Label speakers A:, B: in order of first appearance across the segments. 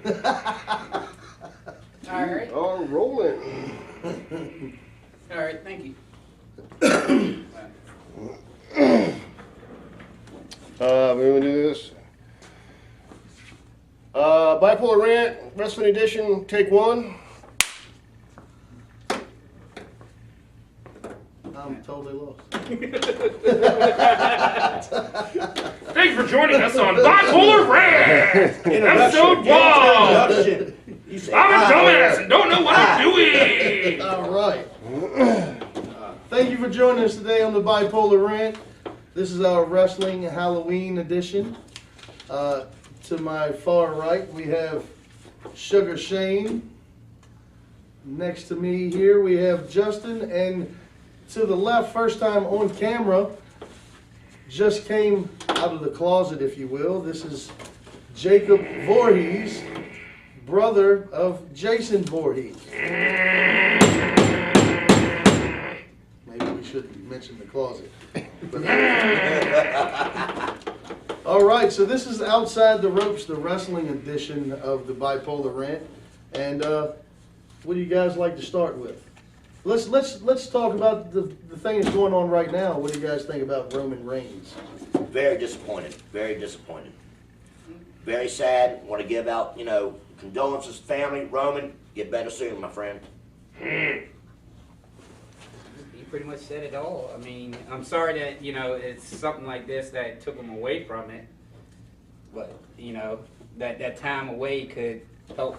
A: All right.
B: Are rolling.
A: All right. Thank you.
B: We're gonna do this. Bipolar Rant, Wrestling Edition, take one.
C: I'm totally lost.
D: Thanks for joining us on Bipolar Rant! Episode 1! I'm a dumbass and don't know what I'm doing!
C: All right. Thank you for joining us today on the Bipolar Rant. This is our Wrestling Halloween edition. To my far right, we have Sugar Shane. Next to me here, we have Justin. And to the left, first time on camera, just came out of the closet, if you will. This is Jacob Voorhees, brother of Jason Voorhees. Maybe we shouldn't mention the closet. All right, so this is Outside the Ropes, the wrestling edition of the Bipolar Rant. And what do you guys like to start with? Let's talk about the thing that's going on right now. What do you guys think about Roman Reigns?
E: Very disappointed. Very disappointed. Very sad. Want to give out, condolences to family. Roman, get better soon, my friend.
A: You pretty much said it all. I mean, I'm sorry that, it's something like this that took him away from it. But, that time away could help,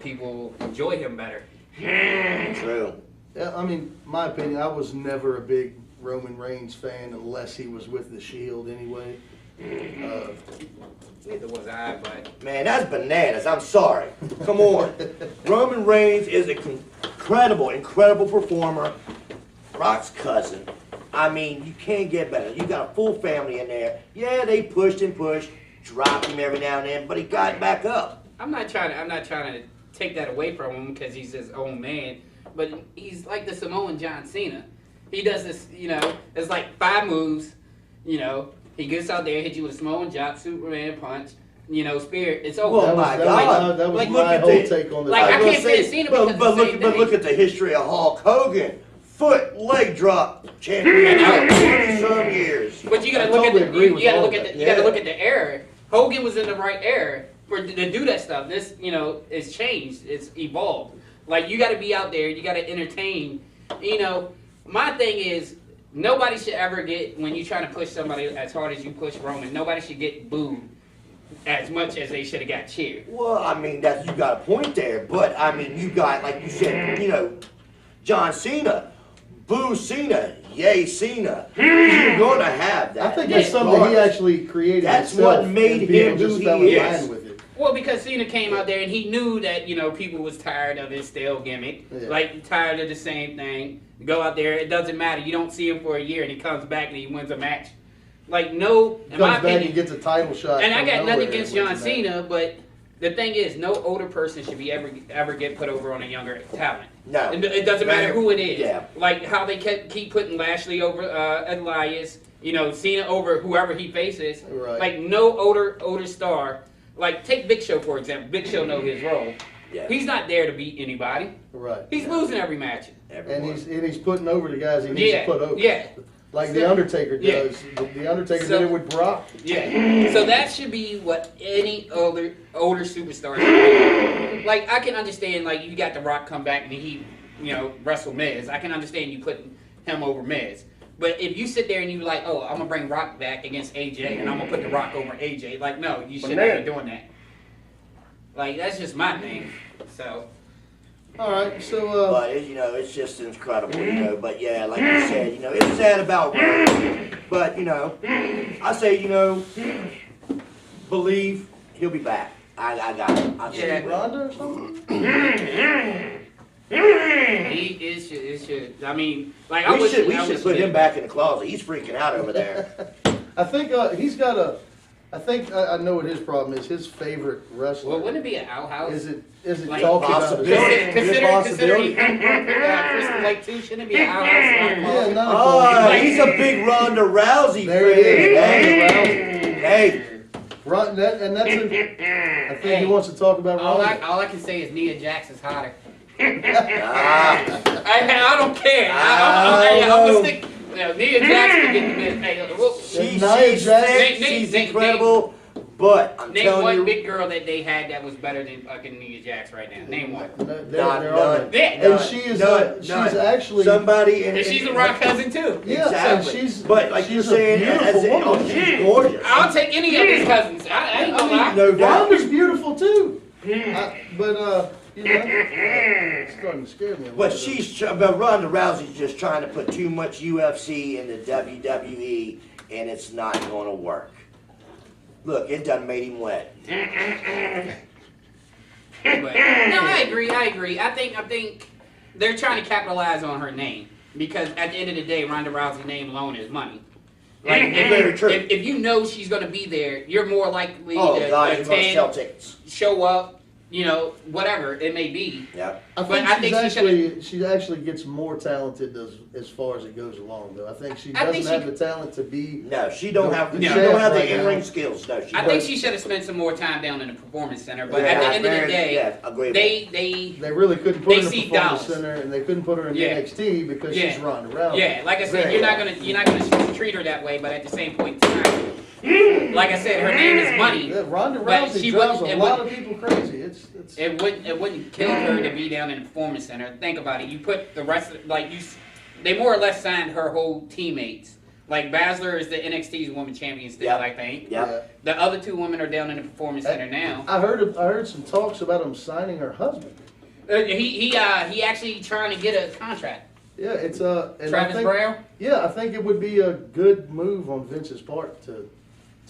A: people enjoy him better.
E: True.
C: Yeah, I mean, my opinion, I was never a big Roman Reigns fan unless he was with the Shield anyway.
A: Neither was I, but...
E: Man, that's bananas. I'm sorry. Come on. Roman Reigns is an incredible performer. Rock's cousin. I mean, you can't get better. You got a full family in there. Yeah, they pushed and pushed, dropped him every now and then, but he got back up.
A: I'm not trying to take that away from him because he's his own man, but he's like the Samoan John Cena. He does this, it's like 5 moves, he gets out there, hit you with a Samoan drop, Superman punch, spear, it's over.
E: Oh my God.
C: That was
E: Like,
C: my
E: look at
C: whole
E: the-
C: take on this.
A: Like, I
E: was gonna
A: can't say Cena because
E: but
A: it's the same
E: but
A: thing.
E: look at the history of Hulk Hogan. Foot, leg drop, champion for some years.
A: But you gotta
C: I
A: look
C: totally
A: at
C: agree
A: the,
C: with
A: you gotta
C: all
A: look
C: of
A: at
C: that.
A: the, you gotta look at the era. Hogan was in the right era to do that stuff. This, it's changed. It's evolved. Like, you gotta be out there. You gotta entertain. My thing is, nobody should ever get, when you're trying to push somebody as hard as you push Roman, nobody should get booed as much as they should have got cheered.
E: Well, I mean, you got a point there, but I mean, you got, like you said, John Cena, boo Cena, yay Cena. You're going to have that.
C: I think that's something he actually created.
E: That's
C: himself,
E: what made
C: and people
E: him
C: just
E: who
C: fell
E: he
C: in
E: is.
C: line with it.
A: Well, because Cena came out there and he knew that, people was tired of his stale gimmick.
C: Yeah.
A: Like, tired of the same thing. Go out there, it doesn't matter. You don't see him for a year and he comes back and he wins a match. Like, no, in my
C: Comes back and
A: opinion.
C: gets a title shot.
A: And I
C: from
A: got
C: nowhere
A: nothing against
C: and
A: John
C: wins the match.
A: Cena, but the thing is, no older person should be ever get put over on a younger talent.
E: No.
A: It doesn't matter who it is.
E: Yeah.
A: Like how they keep putting Lashley over Elias, Cena over whoever he faces.
C: Right.
A: Like no older star. Like take Big Show for example. Big Show knows his role.
E: Yeah.
A: He's not there to beat anybody.
C: Right.
A: He's losing every match.
C: And he's putting over the guys he needs to put over.
A: Yeah.
C: Like The Undertaker
A: Yeah.
C: does. The Undertaker
A: So-
C: did it with Brock.
A: Yeah. So that should be what any older superstar should do. Like I can understand like you got The Rock come back and he wrestle Miz. I can understand you putting him over Miz. But if you sit there and you like, oh, I'm gonna bring Rock back against AJ and I'm gonna put The Rock over AJ, like no, you shouldn't be doing that. Like that's just my thing. So
C: All right, so
E: But it's just incredible, But yeah, like you said, it's sad about Roman. But I say, believe he'll be back. I got it. I
A: Yeah.
C: Ronda or something?
A: it should. I mean, like I
E: We
A: wish
E: should
A: I wish
E: put
A: he
E: him
A: did.
E: back in the closet. He's freaking out over there.
C: I think he's got a. I think I know what his problem is. His favorite wrestler.
A: Well, wouldn't it be an outhouse?
C: Is it
A: Like,
C: talking about
E: possibility.
C: his
A: Considering Crystal Lake too, shouldn't it be an outhouse?
C: Yeah, not a
E: Oh,
C: closet.
E: he's a big Ronda Rousey
C: There it
E: fan.
C: is.
E: Hey,
C: Ron, that's I think he wants to talk about
A: All
C: Ronda.
A: I can say is Nia Jax is hotter.
E: Ah,
A: I don't care. I'm gonna stick. Nia Jax can get the best. Hey,
E: she's
C: Nia Jax-
E: sick, she's incredible, but I'm
A: name
E: telling
A: one
E: you,
A: big girl that they had that was better than fucking Nia Jax right now. Name one.
C: There are none.
A: Yeah.
C: And she is, she's actually,
E: somebody,
A: And she's a rock cousin too.
C: yeah,
E: exactly.
C: and she's,
E: But like
C: she's
E: you're
C: a
E: saying,
C: beautiful woman.
E: she's gorgeous.
A: I'll take any of his cousins. I ain't gonna lie.
E: No doubt.
C: Ronda's beautiful too. But you know, it's starting to scare me a little bit.
E: But Ronda Rousey's just trying to put too much UFC in the WWE, and it's not going to work. Look, it done made him wet.
A: But, no, I agree. I think they're trying to capitalize on her name because at the end of the day, Ronda Rousey's name alone is money. Like
E: Very true.
A: if you know she's gonna be there, you're more likely
E: Oh
A: to
E: God, you're going to sell
A: attend,
E: tickets.
A: show up, you know, whatever it may be.
E: Yep.
C: I
A: But
C: think,
A: I think
C: she actually gets more talented as far as it goes along, though. I think she
A: I
C: doesn't
A: think
C: have
A: she-
C: the talent to be.
E: No, she don't have.
C: No.
E: She don't have the
C: Right now.
E: in-ring skills. No, she.
A: I think
E: doesn't.
A: she should have spent some more time down in the performance center. But
E: Yeah,
A: at the end of the
E: very-
A: day,
E: yeah, agreeable.
C: They really couldn't put
A: They
C: her in the
A: see
C: performance
A: dollars.
C: center, and they couldn't put her in
A: Yeah.
C: NXT because
A: Yeah.
C: she's Ronda Rousey.
A: yeah, like I said,
C: Very
A: you're not gonna treat her that way. But at the same point in time, like I said, her name is money.
C: Yeah, Ronda
A: But
C: Rousey
A: she
C: drives
A: wouldn't-
C: a
A: it
C: lot
A: wouldn't-
C: of people crazy. It's
A: It wouldn't kill her to be down in the performance center. Think about it. You put the rest of they more or less signed her whole teammates. Like Baszler is the NXT's woman champion still,
E: Yep.
A: I think.
E: Yeah.
A: The other two women are down in the performance center now.
C: I heard some talks about him signing her husband.
A: He actually trying to get a contract.
C: Yeah, it's and I
A: Travis
C: think,
A: Brown.
C: Yeah, I think it would be a good move on Vince's part to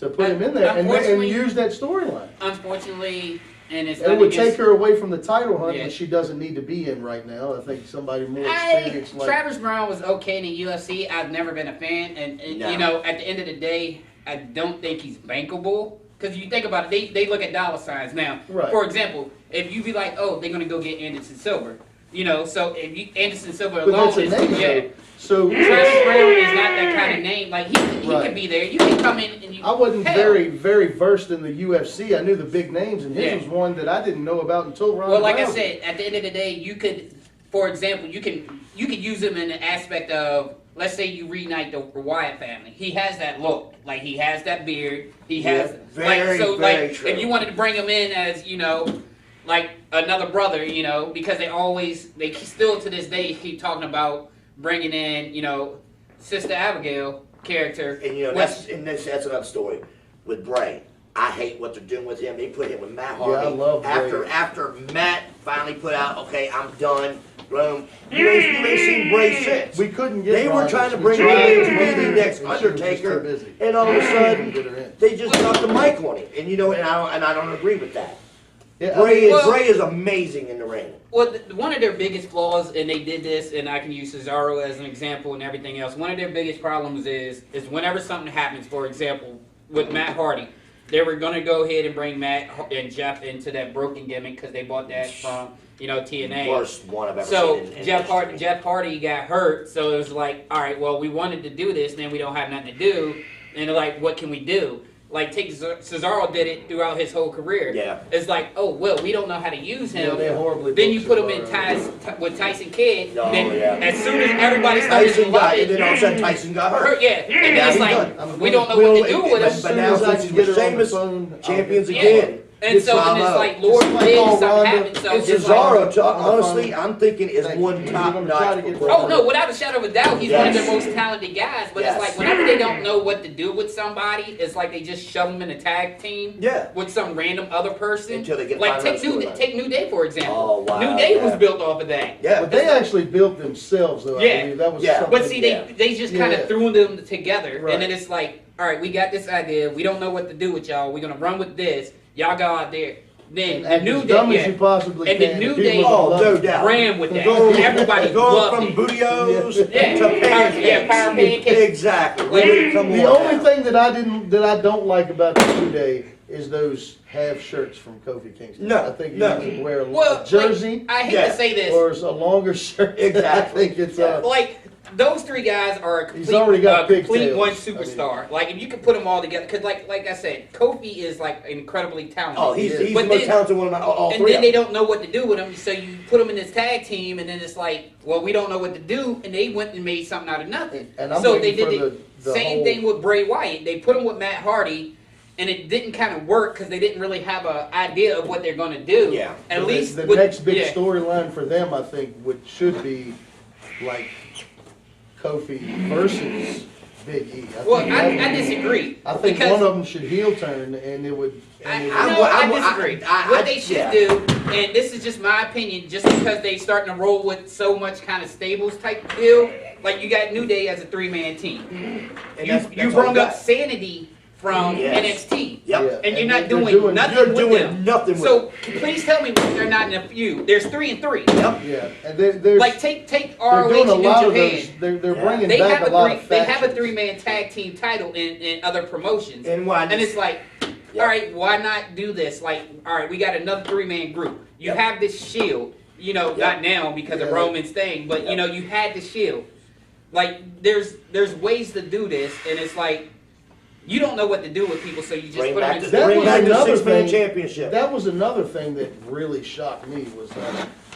C: put him in there and
A: Unfortunately-
C: use that storyline.
A: Unfortunately, and it's
C: It
A: not
C: would
A: against-
C: take her away from the title hunt
A: Yeah.
C: that she doesn't need to be in right now. I think somebody more
A: Hey,
C: experienced like
A: Travis Brown was okay in the UFC. I've never been a fan, and
E: No.
A: you know, at the end of the day, I don't think he's bankable. Because you think about it, they look at dollar signs now.
C: Right.
A: For example, if you be like, oh, they're gonna go get Anderson Silva, you know, so if you, Anderson Silva
C: but
A: alone
C: that's a
A: is
C: name.
A: yeah.
C: So
A: Travis Brown is not that kind of name. Like he
C: Right.
A: could be there. You can come in and you.
C: I wasn't
A: hell.
C: very versed in the UFC. I knew the big names, and his
A: Yeah.
C: was one that I didn't know about until Ronda
A: Well, like I
C: Rousey.
A: said, at the end of the day, you could, for example, you could use him in the aspect of, let's say you reunite the Wyatt family. He has that look, like he has that beard. He has
E: very,
A: like
E: very true.
A: if you wanted to bring him in as like another brother, because they still to this day keep talking about bringing in Sister Abigail character.
E: And that's another story with Bray. I hate what they're doing with him. They put him with Matt Hardy.
C: Yeah, I love Bray.
E: After Matt finally put out, okay, I'm done. Boom. You ain't seen Bray since.
C: We couldn't get.
E: They were
C: Ronda.
E: trying to
C: We
E: bring him
C: tried
E: in
C: to
E: to
C: get
E: be the
C: her,
E: next
C: and she was just too
E: Undertaker,
C: busy.
E: and all of a
C: Couldn't
E: sudden
C: get her in.
E: they just dropped the mic on him. And I don't agree with that.
C: Yeah,
E: Bray
A: Well-
E: is amazing in the ring.
A: Well, one of their biggest flaws, and they did this, and I can use Cesaro as an example and everything else. One of their biggest problems is whenever something happens, for example, with Matt Hardy, they were going to go ahead and bring Matt and Jeff into that broken gimmick because they bought that from TNA.
E: Worst one I've ever
A: So
E: seen. in
A: Jeff
E: history.
A: Hardy got hurt, so it was like, all right, well, we wanted to do this, and then we don't have nothing to do, and they're like, what can we do? Like, Cesaro did it throughout his whole career.
E: Yeah.
A: It's like, oh, well, we don't know how to use him.
C: Yeah, they horribly
A: Then you
C: booked
A: put him in
C: Cesaro.
A: with Tyson Kidd.
E: Oh,
A: then
E: yeah.
A: as soon as everybody started
E: Tyson
A: to
E: got
A: love
E: it, and then all of a sudden Tyson got hurt.
A: yeah, and then
E: Now
A: it's
E: he's
A: like,
E: done.
A: we don't know what to do with
C: As
A: him.
E: But
C: soon
E: now
C: as I
E: since
C: can
E: he's
C: get her on the
E: Sheamus,
C: phone, I'll
E: champions
A: Yeah.
E: again.
A: And so and it's
E: Bravo.
A: like, Lord
C: Just like
A: forbid
C: all
A: something
C: Ronda-
A: happens. So
E: And
A: it's like,
E: Cesaro, honestly, I'm thinking is
C: Thank
E: one
C: you.
E: top
C: You're gonna try
E: notch
C: to get
E: performer.
A: oh no, without a shadow of a doubt, he's one of
E: Yes.
A: the most talented guys. But
E: Yes.
A: it's like whenever they don't know what to do with somebody, it's like they just shove them in a tag team.
E: Yeah.
A: With some random other person.
E: Until they get
A: like
E: find out
A: take New Day for example.
E: Oh, wow,
A: New Day was
E: yeah.
A: built off of that.
E: Yeah.
C: But they actually built themselves, though.
A: Yeah.
C: I believe that was
E: Yeah.
C: something.
A: But see,
E: Yeah.
A: they just kind of
C: Yeah.
A: threw them together,
C: Right.
A: and then it's like, all right, we got this idea. We don't know what to do with y'all. We're gonna run with this. Y'all go out there. Then
C: and
A: the New
C: as dumb
A: Day,
C: as you possibly
A: And the
C: can.
A: New
C: people
A: Day-
C: will
E: Oh,
C: love
E: no
C: it.
E: doubt.
A: ran with that.
E: Go-
A: Everybody
E: Going
A: loved
E: from
A: it.
E: bootios
A: Yeah.
E: to pancakes.
A: Yeah, power pancakes.
E: Exactly.
A: Like,
E: Come
C: The
E: on
C: only
E: now.
C: thing that I don't like about the New Day is those half shirts from Kofi Kingston.
E: No,
C: I think you
E: no.
C: need to wear
A: Well,
C: a jersey
A: like, I hate
E: Yeah.
A: to say this.
C: or a longer shirt.
E: Exactly.
C: I think it's
E: Yeah.
A: Like those three guys are a
C: He's already got
A: complete
C: pigtails.
A: one superstar. Like if you could put them all together, because like I said, Kofi is like incredibly talented.
E: Oh, he's the
A: But
E: most
A: then-
E: talented one of my, all
A: And
E: three.
A: then
E: of
A: they
E: them.
A: don't know what to do with him, so you put them in this tag team, and then it's like, well, we don't know what to do, and they went and made something out of nothing.
C: And I'm
A: so they
C: waiting
A: did
C: for
A: the
C: the
A: same
C: whole-
A: thing with Bray Wyatt. They put him with Matt Hardy, and it didn't kind of work because they didn't really have an idea of what they're going to do.
E: Yeah.
A: At least
C: the
A: with-
C: next big
A: yeah.
C: storyline for them, I think, should be like Kofi versus Big E.
A: Well,
C: think that would
A: I
C: be-
A: disagree.
C: I think
A: because
C: one of them should heel turn, and it would. And it would
A: I disagree. What they should
E: yeah.
A: do, and this is just my opinion, just because they starting to roll with so much kind of stables type deal, like you got New Day as a 3-man team.
E: And
A: You
E: that's all
A: brought
E: you
A: up
E: got.
A: Sanity from
E: Yes.
A: NXT.
E: Yep.
C: Yeah.
A: And you're
C: And
A: not
C: they're
A: doing
C: doing-
A: nothing
E: You're
A: with
E: doing
A: them.
E: nothing with
A: So please tell me they're not in a feud. There's 3 and 3.
E: Yep.
C: Yeah, and there's
A: Like take
C: they're
A: ROH
C: doing a
A: and New
C: lot of
A: Japan.
C: those. They're
E: Yeah.
C: bringing
A: They
C: back
A: have
C: a lot
A: a
C: of
A: they have a
C: factions.
A: 3-man tag team title in other promotions.
E: And why?
A: And it's like,
E: Yep.
A: all right, why not do this? Like, all right, we got another 3-man group. You
E: Yep.
A: have this Shield, you know,
E: Yep.
A: not now because of
C: Yeah.
A: Roman's thing, but you
E: Yep.
A: know, you had the Shield. Like, there's ways to do this, and it's like, you don't know what to do with people, so you just
E: Bring
A: put them
E: back
A: in.
E: the,
C: That
E: bring
C: was
E: back the
C: another
E: 6-man
C: thing.
E: championship.
C: That was another thing that really shocked me was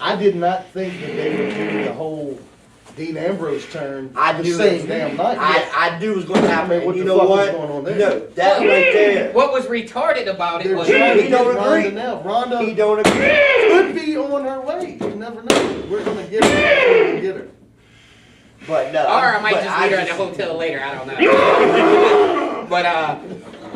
C: I did not think that they would do the whole Dean Ambrose turn
E: I
C: the
E: knew
C: same
E: it.
C: damn night.
E: I knew it was going to happen.
C: I mean, what
E: and you
C: the
E: know
C: fuck
E: what?
C: is going on there?
E: No, that right there.
A: What was retarded about it
C: They're
A: was
C: trying to
E: He
C: get
E: don't
C: Ronda
E: agree.
C: now. Ronda
E: He don't agree.
C: could be on her way. You never know. We're gonna get her. We're gonna get her.
E: But no.
A: or I might
E: but
A: just meet her at the
E: just-
A: hotel later. I don't know.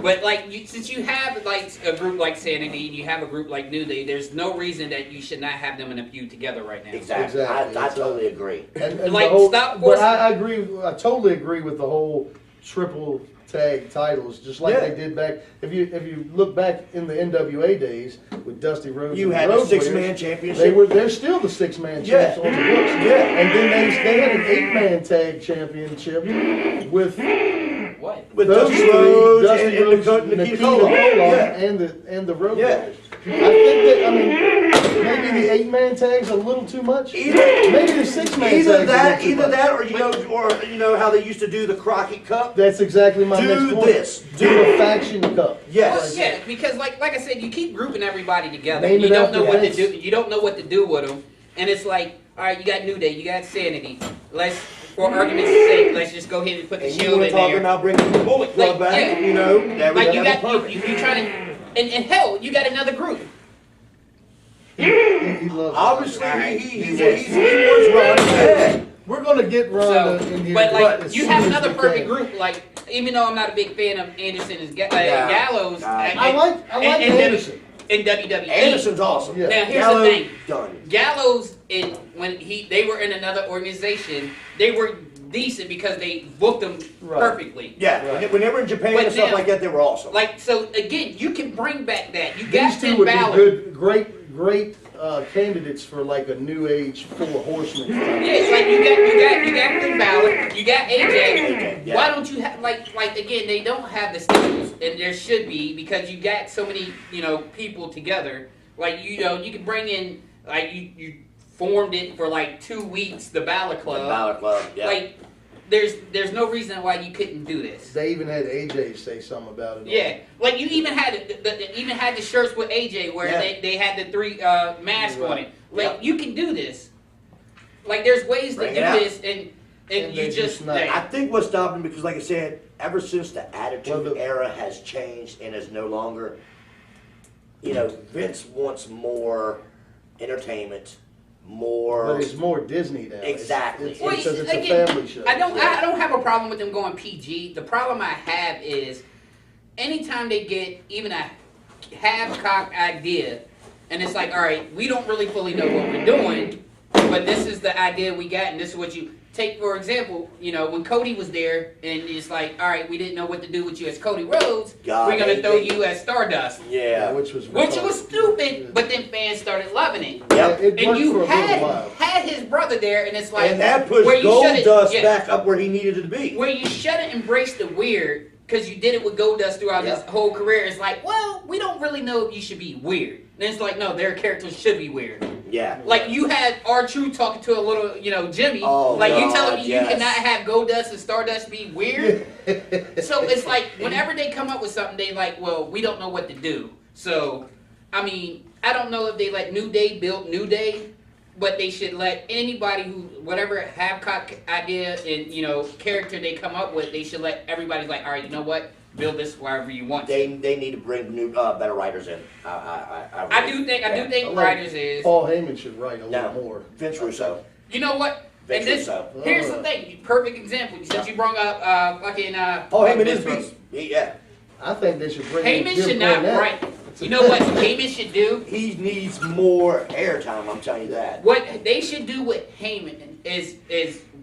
A: But like, since you have like a group like Sanity and you have a group like New Day, there's no reason that you should not have them in a feud together right now.
E: Exactly.
C: Exactly.
E: I totally agree.
C: And
A: Like,
C: the whole,
A: stop
C: but
A: forcing-
C: I agree. I totally agree with the whole triple tag titles, just like
E: Yeah.
C: they did back. If you look back in the NWA days with Dusty Rhodes,
E: You
C: and
E: had the
C: Road
E: 6-man
C: Warriors,
E: championship.
C: They're still the 6-man
E: Yeah.
C: champs on the books.
E: Yeah.
C: And then they had an 8-man tag championship with
A: What?
E: With
C: those
E: Dusty
C: three,
E: Rhodes
C: Dusty
E: and
C: Rhodes,
E: Nikita
C: Nikita
E: Koloff.
C: Koloff,
E: Yeah.
C: and the Road
E: Yeah.
C: Warriors. I think that maybe the 8-man tag's a little too much.
E: Either,
C: Maybe the 6-man tag's
E: either
C: a
E: that,
C: little too
E: either
C: much.
E: that, or you know how they used to do the Crockett Cup.
C: That's exactly my
E: Do
C: next point.
E: this.
C: Do a faction cup.
A: Well,
E: Yes.
A: yeah, because like I said, you keep grouping everybody together.
C: Name
A: You
C: it
A: don't
C: after
A: know what to
C: Vince.
A: do. You don't know what to do with them, and it's like, all right, you got New Day, you got Sanity. Let's, for argument's sake, let's just go ahead and put the
E: And you
A: Shield
E: were
A: in
E: talking
A: there.
E: about bringing the Bullet Club
A: Like,
E: back.
A: yeah.
E: You know, that
A: Like
E: would
A: you
E: have
A: got
E: been perfect.
A: you trying to, and hell, you got another group.
C: He loves
E: Obviously,
C: Ronda.
E: he wants Ronda bad.
C: We're gonna get Ronda
A: So,
C: in here.
A: but like
C: as
A: you
C: soon
A: have
C: as
A: another
C: we
A: perfect
C: can.
A: group. Like even though I'm not a big fan of Anderson and
E: Yeah.
A: Gallows,
C: I like
A: and
C: Anderson.
A: in WWE.
E: Anderson's awesome.
C: Yeah.
A: Now here's
E: Gallows,
A: the thing.
E: done.
A: Gallows and when they were in another organization, they were decent because they booked them
C: Right.
A: perfectly.
E: Yeah,
C: Right.
E: when they were in Japan
A: But
E: and stuff
A: now-
E: like that, they were awesome.
A: Like so again, you can bring back that. You got
C: These two
A: Finn
C: would
A: Balor.
C: be good, great candidates for like a new age Four Horsemen.
A: Yeah, it's like you got Finn Balor, you got AJ.
E: AJ, yeah.
A: Why don't you have like again? They don't have the staples, and there should be because you got so many people together. Like you can bring in like you formed it for like 2 weeks, the Balor Club.
E: Balor Club, yeah.
A: Like there's no reason why you couldn't do this.
C: They even had AJ say something about it.
A: Yeah, like you even had even had the shirts with AJ where
E: Yeah.
A: they had the 3 masks on it. Like
E: Yep.
A: you can do this. Like there's ways
E: Bring
A: to
E: it
A: do
E: out.
A: this, and
C: And
A: you
C: they
A: just
C: just not-
E: I think what stopped him because, like I said, ever since the Attitude
C: Well, the-
E: Era has changed and is no longer, Vince wants more entertainment, more.
C: But it's more Disney now.
E: Exactly.
C: It's,
A: Well,
C: because it's
A: again,
C: a family show.
A: I don't have a problem with them going PG. The problem I have is anytime they get even a half-cocked idea, and it's like, all right, we don't really fully know what we're doing, but this is the idea we got, and this is what you take. For example, when Cody was there, and it's like, all right, we didn't know what to do with you as Cody Rhodes.
E: God,
A: we're gonna
E: they-
A: throw
E: they-
A: you as Stardust,
E: Yeah.
C: which was
A: which
C: retarded.
A: was stupid. But then fans started loving it.
E: Yep.
C: It
A: And
C: worked
A: you
C: for a
A: had
C: little while.
A: his brother there, and it's like
E: And that pushed
A: where you should've-
E: Goldust
A: yeah,
E: back up where he needed to be.
A: where you shouldn't embrace the weird because you did it with Goldust throughout his whole career. It's like, well, we don't really know if you should be weird. And it's like, no, their characters should be weird.
E: Yeah.
A: Like you had R-Truth talking to a little, Jimmy.
E: Oh,
A: like you
E: God,
A: telling me
E: yes.
A: you cannot have Goldust and Stardust be weird. So it's like whenever they come up with something, they like, well, we don't know what to do. So, I mean, I don't know if they let New Day build New Day, but they should let anybody who, whatever Habcock idea and, character they come up with, they should let everybody like, all right, you know what? Build this wherever you want.
E: They need to bring new, better writers in.
A: I do think
C: I like
A: writers is.
C: Paul Heyman should write a little
E: No,
C: more.
E: Vince Russo.
A: You know what?
E: Vince
A: And this,
E: Russo.
A: here's the thing. Perfect example. Since you brought up fucking.
E: Paul Heyman
A: Vince
E: is
A: Russo.
E: beast. Yeah.
C: I think they should bring in
A: Heyman
C: Jim
A: should not
C: Cornette.
A: write. You know what Heyman should do?
E: He needs more airtime, I'm telling you that.
A: What they should do with Heyman is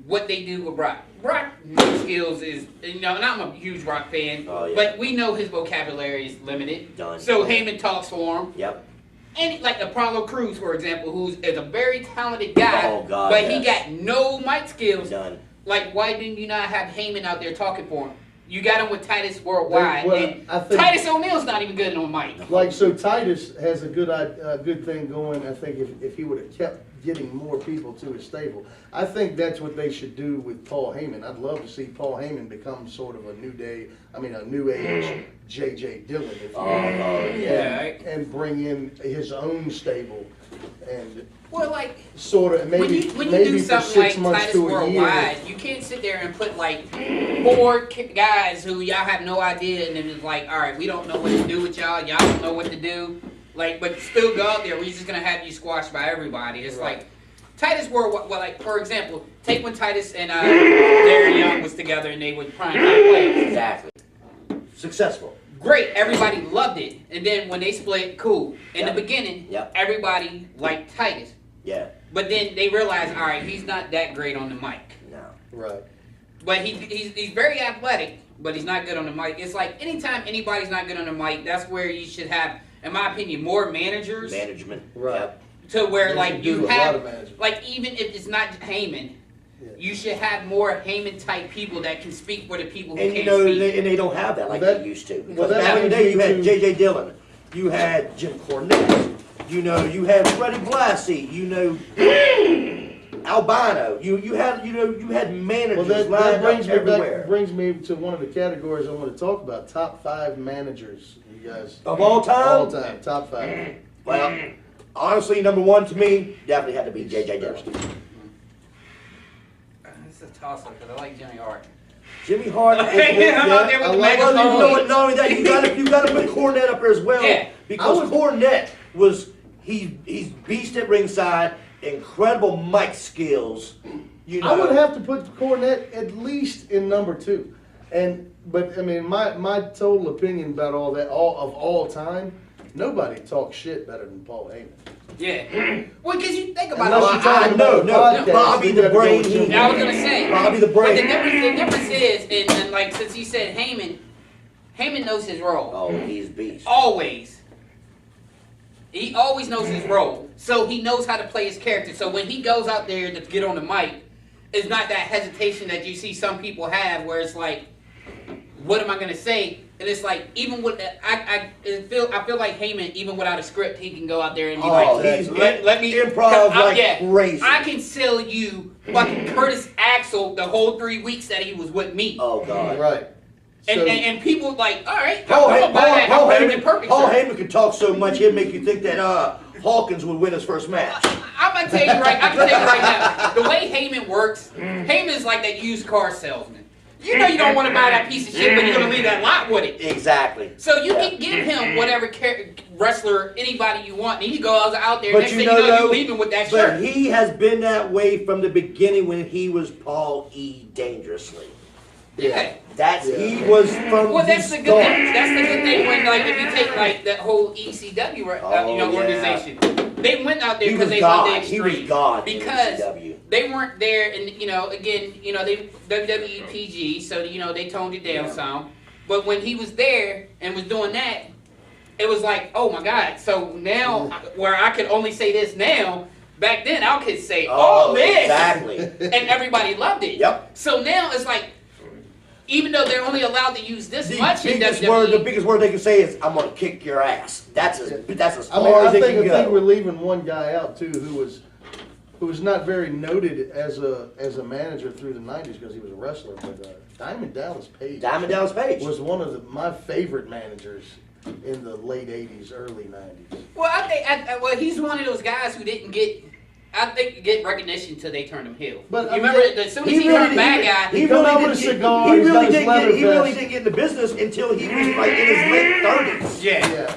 A: what they do with Brock. Brock skills is, and I'm a huge Rock fan,
E: Oh, yeah.
A: but we know his vocabulary is limited.
E: Done.
A: So Heyman talks for him.
E: Yep.
A: And like Apollo Crews, for example, is a very talented guy,
E: Oh, God,
A: but
E: yes.
A: he got no mic skills.
E: Done.
A: Like, why didn't you not have Heyman out there talking for him? You got him with Titus Worldwide,
C: Well,
A: and
C: I think-
A: Titus O'Neil's not even good on mic.
C: Like, so Titus has a good thing going. I think if he would have kept getting more people to his stable, I think that's what they should do with Paul Heyman. I'd love to see Paul Heyman become sort of a new age J.J. Dillon, if you will.
A: yeah.
C: And bring in his own stable and
A: Well, like,
C: sort of
A: when
C: maybe
A: you
C: maybe
A: do
C: for
A: something
C: 6
A: like
C: months
A: Titus
C: to a
A: Worldwide,
C: year.
A: you can't sit there and put like 4 guys who y'all have no idea, and then it's like, all right, we don't know what to do with y'all. Y'all don't know what to do. Like, but still go out there. We're just gonna have you squashed by everybody. It's
C: Right.
A: like Titus Worldwide. Well, like for example, take when Titus and Darren Young was together and they would prime time players.
E: Exactly. Successful.
A: Great, everybody loved it. And then when they split, cool. In
E: Yep.
A: the beginning,
E: Yep.
A: everybody liked Titus.
E: Yeah.
A: But then they realized, all right, he's not that great on the mic.
E: No.
C: Right.
A: But he's very athletic, but he's not good on the mic. It's like anytime anybody's not good on the mic, that's where you should have, in my opinion, more managers.
E: Management.
C: Right.
E: Yep.
A: To where
C: They
A: like
C: should
A: you
C: do a lot
A: have,
C: of management.
A: like even if it's not Heyman,
C: Yeah.
A: you should have more Heyman type people that can speak for the people who
E: And
A: can't
E: you know,
A: speak.
E: they don't have that like
C: Well, that-
E: they used to.
C: well,
E: Because
C: that
E: back in the
C: brings
E: day, you
C: me
E: had
C: to-
E: J.J. Dillon, you had Jim Cornette, you had Freddie Blassie, Albino. You had managers
C: Well, that
E: lined
C: brings
E: up
C: me
E: everywhere.
C: back, brings me to one of the categories I want to talk about. Top 5 managers, you guys.
E: Of all time?
C: All time, top 5.
E: Well, honestly, number 1 to me definitely had to be J.J. Dillon.
A: It's a toss up because I like Jimmy Hart.
E: Jimmy Hart.
A: I'm out there with
C: I
A: the
C: like-
E: Well, you know what?
A: megaphone.
E: Not only that, you got to put Cornette up there as well.
A: Yeah.
E: Because
C: I would-
E: Cornette he's beast at ringside, incredible mic skills.
C: I would have to put Cornette at least in number 2. But I mean, my total opinion about all that, all time, nobody talks shit better than Paul Heyman.
A: Yeah. Well, because you think about
C: Unless
A: it.
C: you're talking
E: no,
C: about
E: no,
C: podcasts,
E: Bobby
C: you
E: the
C: gotta go
E: Brain
C: with Jim
E: Heenan.
A: I was gonna say
E: Bobby the Brain.
A: But the difference is, and like since he said Heyman knows his role.
E: Oh, he's beast.
A: Always. He always knows his role. So he knows how to play his character. So when he goes out there to get on the mic, it's not that hesitation that you see some people have where it's like, what am I gonna say? And it's like even with I feel like Heyman, even without a script, he can go out there and be
E: Oh,
A: like,
E: he's
A: let me
E: improv like
A: yeah,
E: crazy.
A: I can sell you fucking Curtis Axel the whole 3 weeks that he was with me.
E: Oh God.
C: Right.
A: And people like, all right,
E: Paul
A: I'm gonna buy that. I'm better than Perfect
E: Paul
A: Shirt.
E: Heyman could talk so much he'd make you think that Hawkins would win his first match.
A: I'm gonna tell you right. I can tell you right now. The way Heyman works, Heyman is like that used car salesman. You know you don't want to buy that piece of shit, but you're gonna leave that lot with it.
E: Exactly.
A: So you
E: Yeah.
A: can give him whatever wrestler, anybody you want, and he goes out there.
E: But
A: Next
E: you
A: thing
E: know,
A: you know,
E: though,
A: you leaving with that
E: But
A: shirt.
E: he has been that way from the beginning when he was Paul E. Dangerously.
A: Yeah.
E: He was from
A: Well, that's
E: the
A: the good
E: start.
A: thing. That's the good thing when, like, if you take like that whole ECW,
E: Oh, yeah.
A: organization, they went out there
E: He
A: because
E: was
A: they wanted the
E: God. He
A: extreme.
E: was God in
A: because
E: ECW.
A: they weren't there, and again, they WWE PG, so they toned it down some. But when he was there and was doing that, it was like, oh my God. So now, where I could only say this now, back then I could say all this,
E: Exactly.
A: and everybody loved it.
E: Yep.
A: So now it's like, even though they're only allowed to use this
E: The
A: much in
E: biggest
A: WWE.
E: word they can say is, "I'm gonna kick your ass." That's as
C: I
E: far
C: mean,
E: as
C: I
E: they
C: think
E: can
C: we're
E: go.
C: leaving one guy out too, who was not very noted as a manager through the '90s because he was a wrestler. But Diamond Dallas Page
E: Diamond Dallas Page.
C: was one of my favorite managers in the late '80s, early '90s.
A: Well, I think well, he's one of those guys who didn't get. I think get recognition until they turned him heel.
C: But,
A: you
C: I mean,
A: remember as soon as he turned bad guy,
E: He
C: come out
E: really
C: with a
E: didn't
C: cigar,
E: get, he
C: he's got
E: really
C: his
E: didn't
C: leather
E: get, he really
C: vest.
E: didn't get into business until he was like in his late 30s.
A: yeah.
C: Yeah.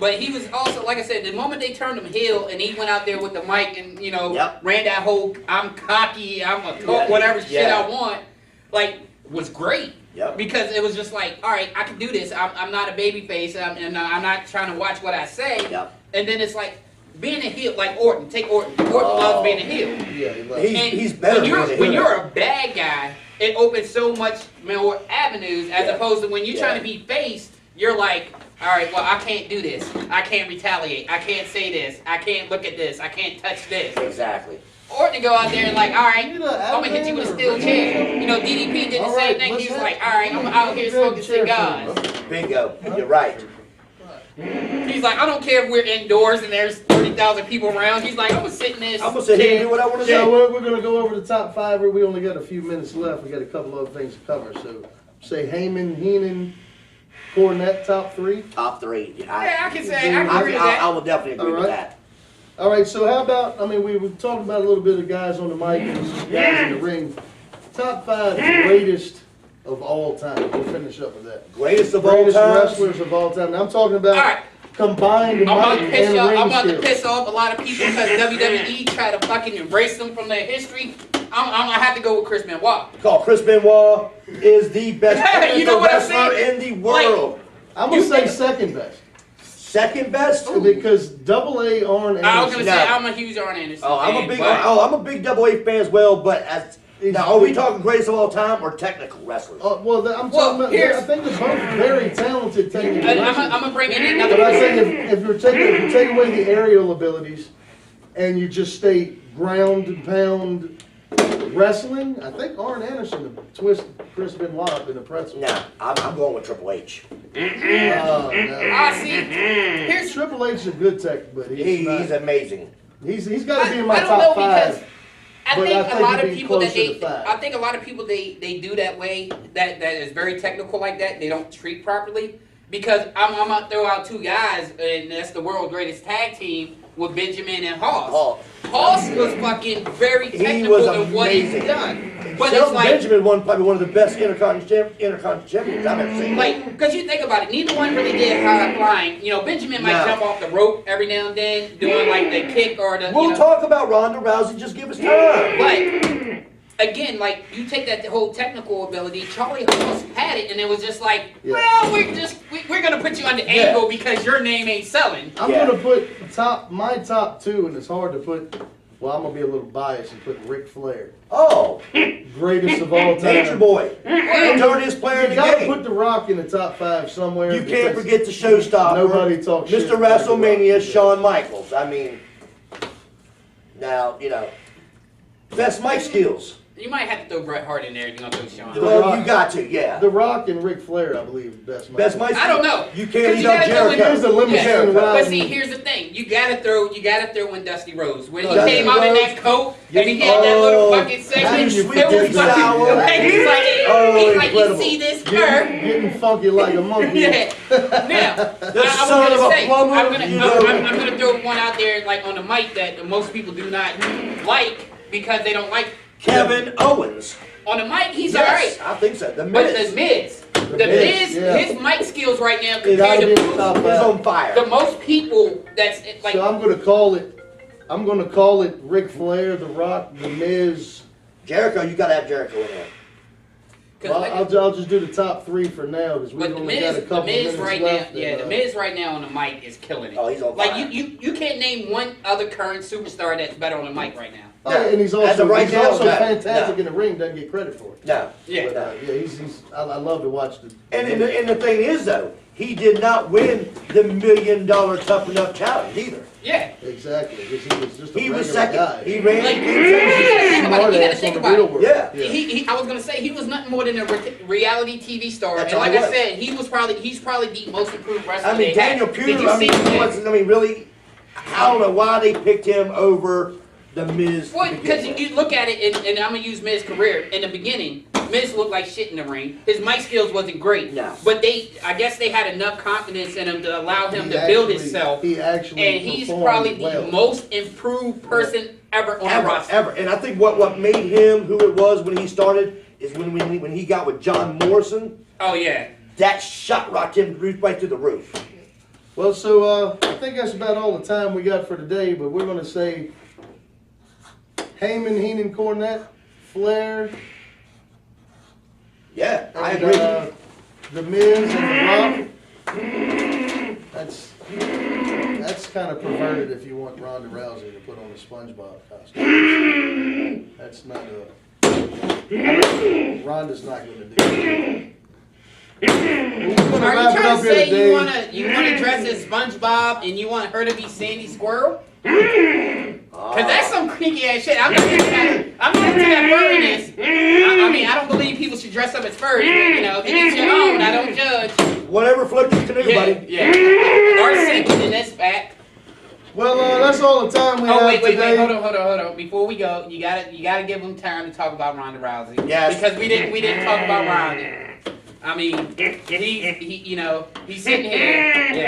A: But he was also, like I said, the moment they turned him heel and he went out there with the mic and, you know,
E: Yep.
A: ran that whole, I'm cocky, I'm a talk
E: Yeah,
A: whatever shit
E: yeah.
A: I want, like, was great.
E: Yep.
A: Because it was just like, all right, I can do this. I'm not a baby face, and I'm not trying to watch what I say.
E: Yep.
A: And then it's like, being a heel, like Orton, take Orton. Orton loves being a heel.
C: Yeah, he loves
E: He's better
A: when you're,
E: than
A: when
E: him.
A: you're a bad guy, it opens so much more avenues as
E: Yeah.
A: opposed to when you're
E: Yeah.
A: trying to be face, you're like, all right, well, I can't do this. I can't retaliate. I can't say this. I can't look at this. I can't touch this.
E: Exactly.
A: Orton to go out there and like, all right,
C: You know,
A: I'm gonna hit you with a
C: Alexander,
A: steel chair. You know, DDP did the
C: All
A: same
C: right,
A: thing.
C: let's
A: He was
C: have-
A: like, all right, I'm out here smoking
C: Chair
A: cigars.
C: for him.
E: Bingo. You're right.
A: He's like, I don't care if we're indoors and there's 30,000 people around. He's like, I'm gonna sit in this.
E: I'm gonna sit here and
A: chair.
E: do what I want to
C: So
E: do.
C: we're going to go over the top five. We only got a few minutes left. We got a couple other things to cover. So say Heyman, Heenan, Cornette, top three.
E: Top three.
A: Yeah, I can say, I can agree with
E: I
A: that.
E: will definitely agree
C: All
E: with
C: right.
E: that.
C: All right. So how about? I mean, we talked about a little bit of guys on the mic and guys in the ring. Top five greatest of all time. We'll finish up with that.
E: Greatest of all
C: Greatest
E: time.
C: wrestlers of all time. Now, I'm talking about
A: All right.
C: combined
A: I'm about
C: mic
A: to piss
C: and
A: off. I'm
C: ring
A: about to
C: skills.
A: piss off a lot of people because WWE try to fucking erase them from their history. I'm gonna have to go with Chris Benoit.
E: Call Chris Benoit is the best
A: You know what I'm
E: wrestler
A: saying?
E: in the world.
C: I'm gonna
A: You
C: say
A: think-
C: second best
E: Second best.
C: because Double A Arn
A: I was
C: Anderson.
A: gonna say
E: No.
A: I'm a huge Arn Anderson.
E: Oh, I'm
A: fan,
E: a big.
A: but-
E: I'm a big Double A fan as well. But as now, are we talking greatest of all time or technical wrestlers?
C: Well, I'm
A: Well,
C: talking about.
A: here's-
C: I think they're both very talented technical
A: And
C: wrestlers.
A: I'm gonna bring in another.
C: But I think if you take away the aerial abilities and you just stay ground and pound wrestling, I think Arn Anderson would twist Chris Benoit up in a pretzel.
E: No, I'm going with Triple H.
C: Oh, no.
A: I see. Here's
C: Triple H is a good tech, but he's
E: He's amazing.
C: he's got to be in my
A: I don't
C: top
A: know
C: five.
A: because I
C: but
A: think
C: I
A: a
C: think
A: lot
C: it'd
A: of
C: be
A: people that
C: closer
A: they,
C: to five.
A: I think a lot of people they do that way that is very technical like that. They don't treat properly because I'm gonna throw out two guys and that's the world's greatest tag team with Benjamin and Hoss. Hoss was fucking very
E: He
A: technical
E: was
A: in what he's
E: amazing.
A: done. But
E: Shelton
A: it's like,
E: Benjamin won probably one of the best intercontinental champions I've ever seen.
A: because you think about it, neither one really did high flying. You know, Benjamin might
E: No.
A: jump off the rope every now and then, doing like the kick or the.
E: We'll
A: you know,
E: talk about Ronda Rousey. Just give us time.
A: But again, like you take that whole technical ability, Charlie Haas had it, and it was just like,
C: Yeah.
A: well, we're gonna put you on the
E: Yeah.
A: angle because your name ain't selling.
C: I'm
E: Yeah.
C: gonna put my top two, and it's hard to put. Well, I'm gonna be a little biased and put Ric Flair,
E: Oh,
C: greatest of all time.
E: Nature Boy, dirtiest player in
C: You
E: the
C: gotta
E: game.
C: put The Rock in the top five somewhere.
E: You can't
C: because
E: forget the showstopper.
C: Nobody talks shit
E: Mr.
C: about The
E: WrestleMania,
C: Rock.
E: Shawn Michaels. I mean, now best mic skills.
A: You might have to throw Bret Hart in there if you're gonna throw Shawn.
E: Well,
C: Rock.
E: you got to, yeah.
C: The Rock and Ric Flair, I believe, best.
E: Best mic.
A: I don't know.
E: You
A: 'Cause
E: can't
A: you
E: leave out
A: gotta throw in-
E: Jericho.
C: Here's the limousine
E: Jericho.
C: ride.
A: But see, here's the thing: you gotta throw in Dusty Rose when he
E: Dusty
A: came out in
E: Rose.
A: that coat and he had that little fucking segment.
C: Sweet
A: It was
C: and sour.
A: fucking. Like, he's like,
E: Oh,
A: he's like, you
E: incredible.
A: see this
C: Getting,
A: her?
C: getting funky like a monkey.
A: Yeah. Now,
E: The
A: I
E: son
A: was
E: of
A: gonna
E: a
A: say,
E: plumber,
A: I'm gonna,
E: you know.
A: I'm gonna throw one out there, like on the mic, that most people do not like because they don't like.
E: Kevin Owens.
A: On the mic, he's
E: Yes,
A: alright.
E: I think so. The
A: But
E: Miz
A: the Miz,
C: Miz, yeah.
A: his mic skills right now
C: It ought
A: compared
C: to be
A: to
C: in the top
E: is
C: five.
E: on fire.
A: the most people that's like.
C: So I'm gonna call it Ric Flair, The Rock, The Miz.
E: Jericho, you gotta have Jericho in there.
A: 'Cause
C: Well,
A: like-
C: I'll just do the top three for now because we've
A: But the
C: only got a
A: Miz,
C: couple minutes
A: right now,
C: left.
A: yeah,
C: and,
A: the Miz right now on the mic is killing it.
E: Oh, he's on
A: Like
E: fire.
A: you can't name one other current superstar that's better on the mic right now.
C: Oh, yeah, and he's
E: As
C: also
E: of right now, no,
C: fantastic
E: no.
C: in the ring. Doesn't get credit for it.
E: No.
A: Yeah.
C: But, yeah, I love to watch the.
E: And the thing is though, he did not win the $1 Million Tough Enough challenge either.
A: Yeah.
C: Exactly. Exactly, because he was just a
E: He was
C: regular
E: second.
C: guy.
E: He ran.
A: Like,
E: he
A: you gotta
C: Smart
A: think
C: ass on the
A: about
C: real
A: it.
C: world.
E: Yeah.
A: I was gonna say he was nothing more than a reality TV star,
E: That's
A: and
E: all
A: like
E: he
A: I
E: was.
A: said, he's probably the most improved wrestler.
E: I mean,
A: they had.
E: Daniel
A: Did
E: Pewter,
A: you
E: I mean,
A: see
E: he
A: him?
E: wasn't, I mean, really, I don't know why they picked him over the Miz. to
A: Well,
E: begin
A: because
E: with.
A: you look at it, and I'm gonna use Miz's career. In the beginning, Miz looked like shit in the ring. His mic skills wasn't great,
E: No.
A: but I guess they had enough confidence in him to allow him
C: He
A: to build
C: actually-
A: himself.
C: He actually
A: And he's
C: performed
A: probably
C: well.
A: the most improved person ever on the roster.
E: Ever. And I think what made him who it was when he started is when he got with John Morrison,
A: Oh yeah.
E: that shot rocked him right through the roof.
C: Well, so I think that's about all the time we got for today, but we're going to say Heyman, Heenan, Cornette, Flair,
E: Yeah, I
C: and,
E: agree.
C: The Miz and The Rock. That's kind of perverted if you want Ronda Rousey to put on a SpongeBob costume. That's not Ronda's not going to do that. We're gonna
A: Are you
C: wrap it
A: trying
C: up
A: to
C: here
A: say
C: today.
A: you wanna dress as SpongeBob and you want her to be Sandy Squirrel? Cause that's some creaky ass shit. I'm not into that furriness. I mean, I don't believe people should dress up as furries, but you know, if it's your own, I don't judge.
E: Whatever floats your canoe, buddy.
A: Yeah. Or sinking in this fact.
C: Well, that's all the time we
A: Oh
C: have
A: wait,
C: today.
A: hold on. Before we go, you gotta give them time to talk about Ronda Rousey.
E: Yes.
A: Because we didn't talk about Ronda. I mean, he's sitting here. Yeah.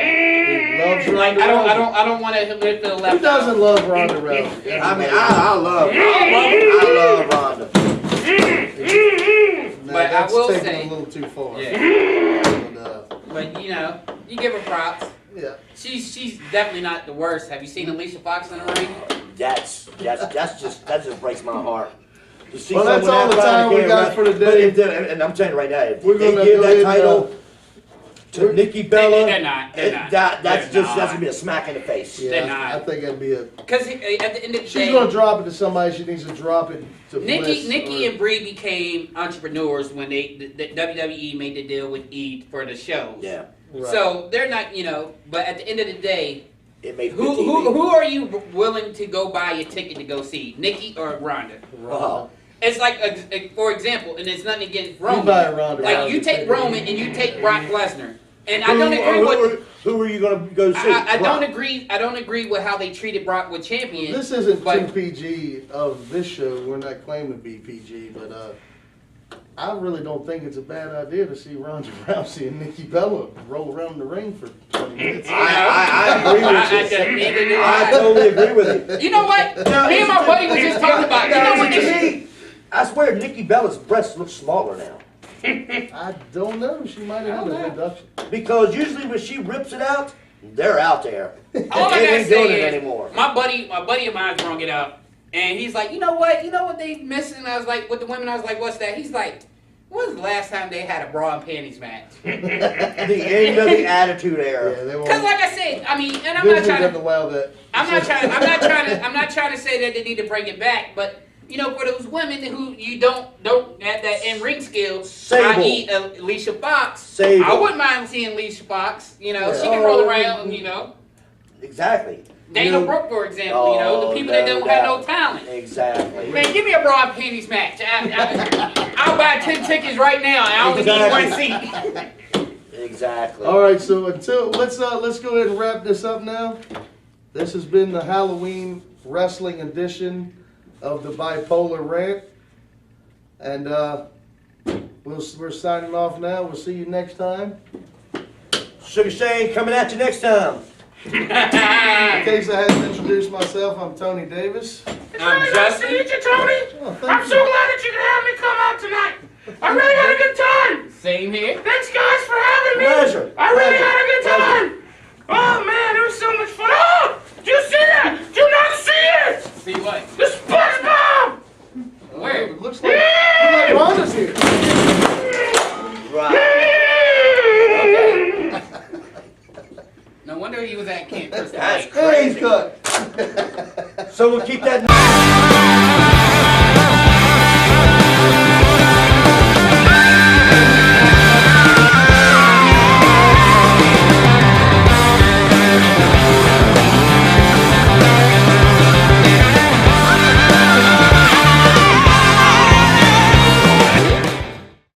C: He loves
A: Like
C: Ronda Rousey.
A: I don't want to lift to the left.
C: Who doesn't love Ronda Rousey?
E: I mean, I love Ronda.
C: Nah,
A: But I
C: that's
A: will
C: taking
A: say-
C: it a little too far.
A: Yeah.
C: But,
A: But you give her props.
C: yeah.
A: She's definitely not the worst. Have you seen Alicia Fox in the ring?
E: That just breaks my heart. To see
C: Well, that's
E: someone
C: all the
E: outside
C: time we
E: camera,
C: got for
E: but
C: today.
E: and I'm telling you right now, if
C: We're
E: they
C: gonna
E: give
C: go
E: that
C: ahead,
E: title to Nikki Bella,
A: They're not.
E: that's gonna be a smack in the face.
A: They're
C: Yeah,
A: not.
C: I think that'd be a.
A: Because at the end of the
C: She's
A: day,
C: gonna drop it to somebody. She needs to drop it to Bliss
A: Nikki
C: or-
A: and Brie became entrepreneurs when the WWE made the deal with E for the shows.
E: Yeah,
C: Right.
A: So they're not, but at the end of the day,
E: it made
A: who
E: good TV.
A: who are you willing to go buy a ticket to go see? Nikki or Ronda?
E: Oh.
A: It's like, for example, and it's nothing against
C: You
A: Roman.
C: buy Ronda
A: Like
C: Rousey
A: you take
C: ticket.
A: Roman and you take Brock Lesnar, and I don't agree with.
E: Who are you gonna go see?
A: I don't
E: Brock.
A: agree. I don't agree with how they treated Brock with champion.
C: This isn't
A: but-
C: too PG of this show. We're not claiming to be PG, but I really don't think it's a bad idea to see Ronda Rousey and Nikki Bella roll around the ring for 20 minutes.
E: I agree with you.
A: Neither do
E: I
A: I.
E: totally agree with you.
A: You know what? Me and my buddy was just talking about. You know what?
E: to
A: This,
E: me, I swear Nikki Bella's breasts look smaller now.
C: I don't know. She might have had an induction.
E: Because usually when she rips it out, they're out there.
A: all I
E: They
A: gotta
E: ain't doing
A: say
E: it
A: is,
E: anymore.
A: my buddy of mine brought it up, and he's like, you know what they missing? I was like, with the women, I was like, what's that? He's like, when was the last time they had a bra and panties match?
E: The end of the Attitude Era.
C: Yeah, they won't.
A: Because like I said, I mean, and I'm
C: Disney
A: not trying
C: doesn't
A: to.
C: allow that.
A: I'm not trying to say that they need to bring it back, but for those women who you don't have that in ring skill,
E: Sable.
A: i.e. Alicia Fox,
E: Sable.
A: I wouldn't mind seeing Alicia Fox. She can
E: Oh,
A: roll around.
E: Exactly.
A: Dana
C: You-
A: Brooke, for example. The people that don't have no talent.
E: Exactly.
A: Man, give me a bra and panties match. I'll buy 10 tickets right now, and I only need one seat.
E: Exactly.
C: All right, so let's go ahead and wrap this up now. This has been the Halloween wrestling edition of the Bipolar Rant, and we're signing off now. We'll see you next time.
E: Sugar Shane coming at you next time.
C: In case I hadn't introduced myself, I'm Tony Davis.
D: It's really nice to meet you, Tony.
C: Oh, thank
D: I'm
C: you.
D: so glad that you could have me come out tonight. I really had a good time.
A: Same here.
D: Thanks, guys, for having me.
E: Pleasure.
D: I really
E: Pleasure.
D: had a good time. Oh, man, it was so much fun. Oh, did you see that? Did you not see it?
A: See what?
D: The SpongeBob.
A: Where?
C: It looks like Ronda's here.
E: Right.
A: No wonder he was at camp.
E: That's
C: Hey, he's
E: crazy.
C: cut.
E: So we'll keep that.